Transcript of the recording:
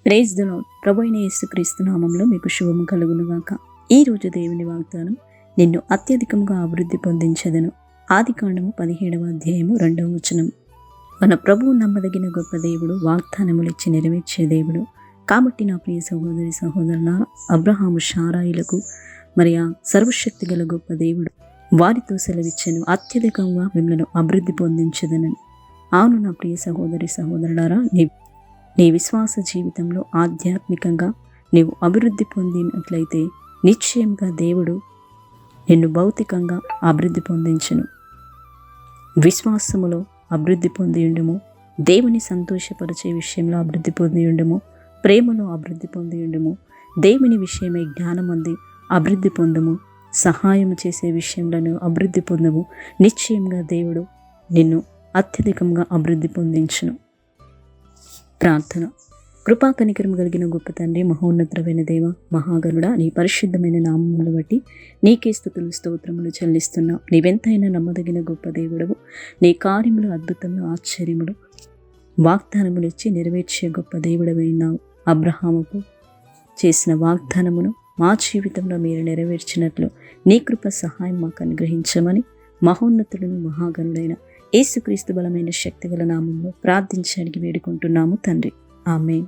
Praise the lord. ప్రభు అయిన యేసుక్రీస్తు నామంలో మీకు శుభము కలుగునుగాక. ఈ రోజు దేవుని వాగ్దానం, నిన్ను అత్యధికంగా అభివృద్ధి పొందించెదను. ఆదికాండము 17వ అధ్యాయము 2వ వచనం. మన ప్రభువు నమ్మదగిన గొప్ప దేవుడు, వాగ్దానములిచ్చి నెరవేర్చే దేవుడు. కాబట్టి నా ప్రియ సహోదరి సహోదరులారా, అబ్రహాము శారాయిలకు మరి ఆ సర్వశక్తి గల గొప్ప దేవుడు వారితో సెలవిచ్చెను, అత్యధికంగా మిమ్మల్ని అభివృద్ధి పొందించదనని. అవును నా ప్రియ సహోదరి సహోదరులారా, నీ విశ్వాస జీవితంలో ఆధ్యాత్మికంగా నీవు అభివృద్ధి పొందినట్లయితే నిశ్చయంగా దేవుడు నిన్ను భౌతికంగా అభివృద్ధి పొందించును. విశ్వాసములో అభివృద్ధి పొంది ఉండము, దేవుని సంతోషపరిచే విషయంలో అభివృద్ధి పొంది ఉండము, ప్రేమలో అభివృద్ధి పొంది ఉండము, దేవుని విషయమై జ్ఞానం అంది అభివృద్ధి పొందము, సహాయం చేసే విషయంలో అభివృద్ధి పొందము. నిశ్చయంగా దేవుడు నిన్ను అత్యధికంగా అభివృద్ధి పొందించును. ప్రార్థన. కృపా కనికరము కలిగిన గొప్ప తండ్రి, మహోన్నతమైన దేవ, మహాగరుడా, నీ పరిశుద్ధమైన నామమును బట్టి నీకే స్తుతులు స్తోత్రములు చెల్లిస్తున్నాం. నీవెంతైనా నమ్మదగిన గొప్ప దేవుడవు. నీ కార్యములు, అద్భుతములు, ఆశ్చర్యములు, వాగ్దానములు ఇచ్చి నెరవేర్చే గొప్ప దేవుడవైనావు. అబ్రహాముకు చేసిన వాగ్దానమును మా జీవితంలో మీరు నెరవేర్చినట్లు నీ కృప సహాయం మాకు అనుగ్రహించమని మహోన్నతులను మహాగరుడైన యేసుక్రీస్తు బలమైన శక్తిగల నామంలో ప్రార్థించి అడిగి వేడుకుంటున్నాము తండ్రి. ఆమేన్.